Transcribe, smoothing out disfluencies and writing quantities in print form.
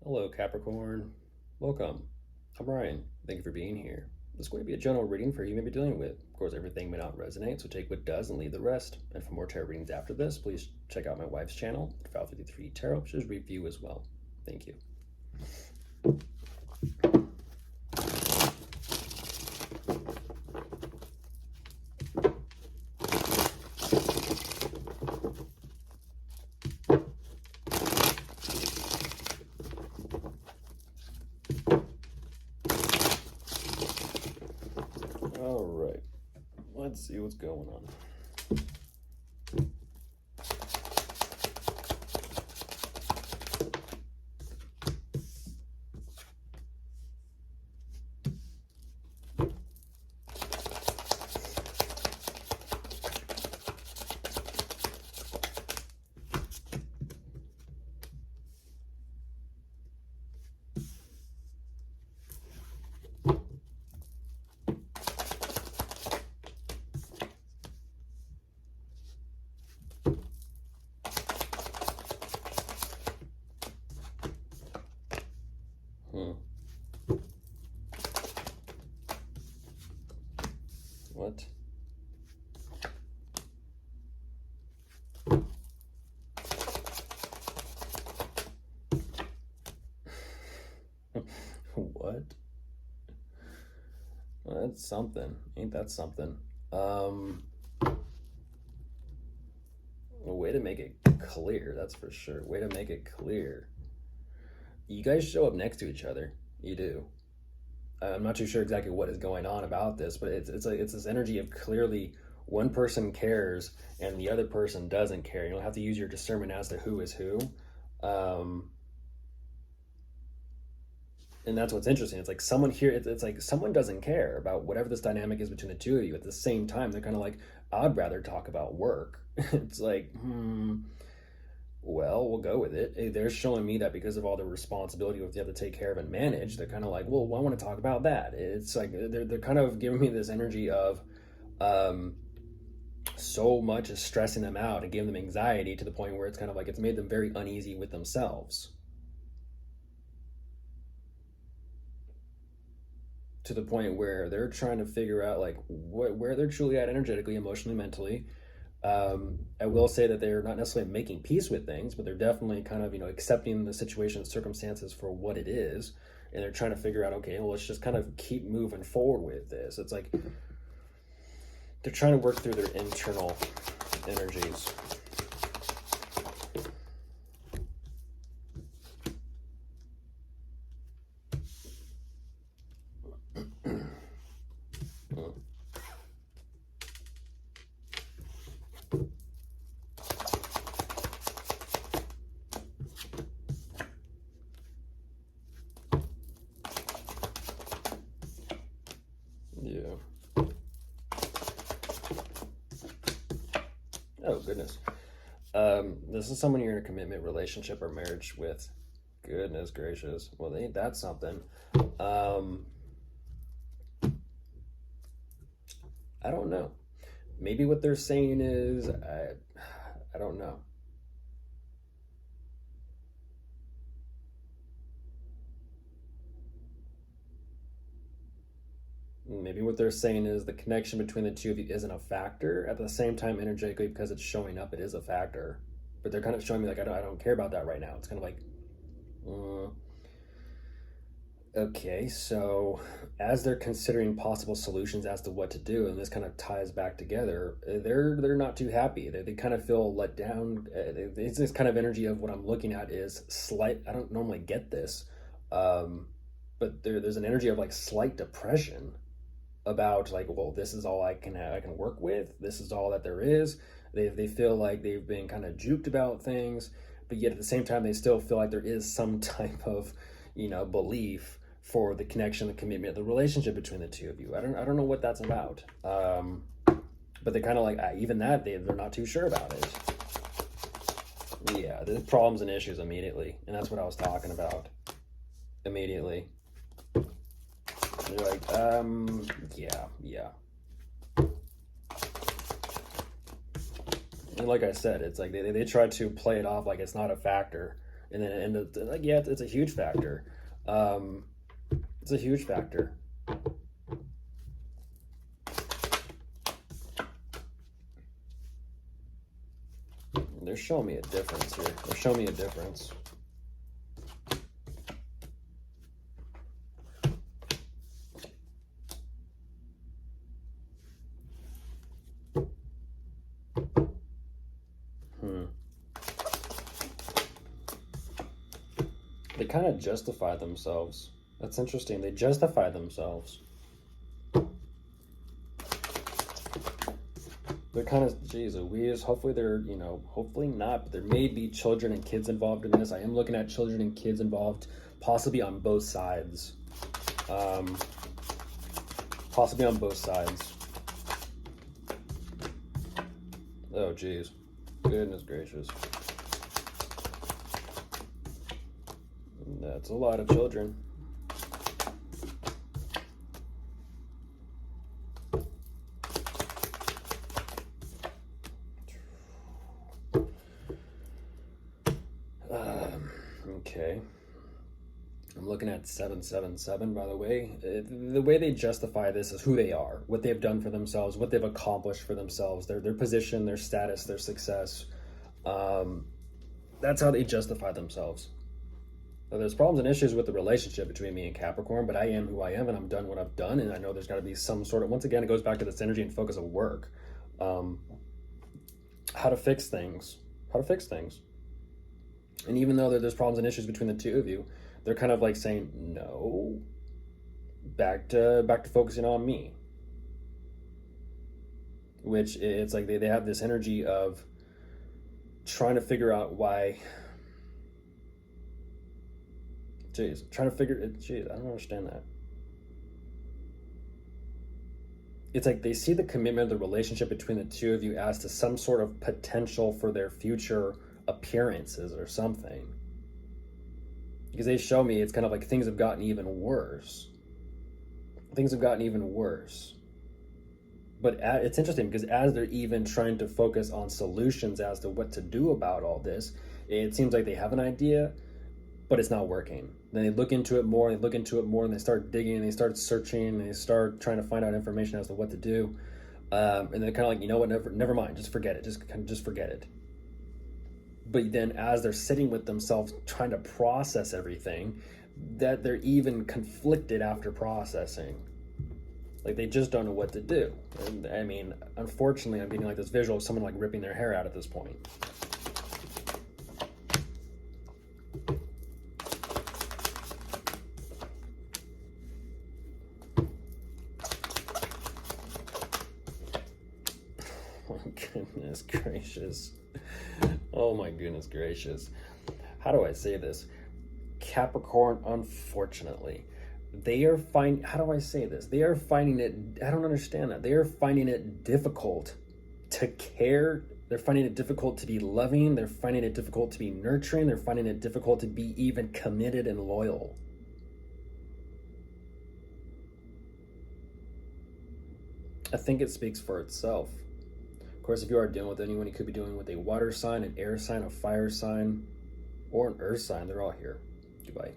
Hello, Capricorn. Welcome. I'm Ryan. Thank you for being here. This is going to be a general reading for who you may be dealing with. Of course, everything may not resonate, so take what does and leave the rest. And for more tarot readings after this, please check out my wife's channel, File 53 Tarot. She'll review as well. Thank you. All right. Let's see what's going on. What? What? Well, that's something. Ain't that something? A way to make it clear, that's for sure. Way to make it clear. You guys show up next to each other. You do. I'm not too sure exactly what is going on about this, but it's this energy of clearly one person cares and the other person doesn't care. You'll have to use your discernment as to who is who. And that's what's interesting. It's like someone here, it's like someone doesn't care about whatever this dynamic is between the two of you. At the same time, they're kind of like, I'd rather talk about work. It's like, well, we'll go with it. They're showing me that because of all the responsibility you have to take care of and manage, they're kind of like, well, I want to talk about that. It's like they're kind of giving me this energy of so much is stressing them out and giving them anxiety to the point where it's kind of like it's made them very uneasy with themselves. To the point where they're trying to figure out like where they're truly at energetically, emotionally, mentally. I will say that they're not necessarily making peace with things, but they're definitely kind of, accepting the situation, circumstances for what it is. And they're trying to figure out, okay, well, let's just kind of keep moving forward with this. It's like they're trying to work through their internal energies. Yeah. Oh, goodness. This is someone you're in a commitment relationship or marriage with. Goodness gracious. Well, ain't that something? I don't know. Maybe what they're saying is, I don't know. Maybe what they're saying is the connection between the two of you isn't a factor. At the same time, energetically, because it's showing up, it is a factor. But they're kind of showing me like I don't care about that right now. It's kind of like, okay, so as they're considering possible solutions as to what to do, and this kind of ties back together, they're not too happy. They kind of feel let down. It's this kind of energy of what I'm looking at is slight. I don't normally get this, but there's an energy of like slight depression about like, well, this is all I can work with. This is all that there is. They feel like they've been kind of juked about things, but yet at the same time they still feel like there is some type of belief for the connection, the commitment, the relationship between the two of you. I don't know what that's about. But they're kind of like even that they're not too sure about it. Yeah, there's problems and issues immediately, and that's what I was talking about. Immediately. You're like, yeah. And like I said, it's like they try to play it off like it's not a factor, And then like, yeah, it's a huge factor. Um, it's a huge factor. They're showing me a difference here. They're showing me a difference. They kind of justify themselves. That's interesting. They justify themselves. They're kind of, geez Louise, hopefully they're, hopefully not, but there may be children and kids involved in this. I am looking at children and kids involved, possibly on both sides. Possibly on both sides. Oh, geez. Goodness gracious. That's a lot of children. Okay. I'm looking at 777, by the way. The way they justify this is who they are, what they've done for themselves, what they've accomplished for themselves, their position, their status, their success. That's how they justify themselves. Now, there's problems and issues with the relationship between me and Capricorn, but I am who I am, and I'm done what I've done, and I know there's got to be some sort of, once again, it goes back to this energy and focus of work. How to fix things. How to fix things. And even though there's problems and issues between the two of you, they're kind of like saying, no, back to focusing on me. Which it's like they have this energy of trying to figure out why. Trying to figure it. I don't understand that. It's like they see the commitment of the relationship between the two of you as to some sort of potential for their future appearances or something. Because they show me it's kind of like things have gotten even worse. Things have gotten even worse. But it's interesting because as they're even trying to focus on solutions as to what to do about all this, it seems like they have an idea, but it's not working. Then they look into it more, and they start digging, and they start searching, and they start trying to find out information as to what to do. And they're kind of like, you know what, never mind, just forget it, just forget it. But then as they're sitting with themselves trying to process everything, that they're even conflicted after processing. Like they just don't know what to do. And I mean, unfortunately, I'm getting like this visual of someone like ripping their hair out at this point. Goodness gracious. Oh my goodness gracious. How do I say this? Capricorn, unfortunately, they are how do I say this? They are finding it, I don't understand that. They are finding it difficult to care. They're finding it difficult to be loving. They're finding it difficult to be nurturing. They're finding it difficult to be even committed and loyal. I think it speaks for itself. Of course, if you are dealing with anyone, you could be dealing with a water sign, an air sign, a fire sign, or an earth sign. They're all here. Goodbye.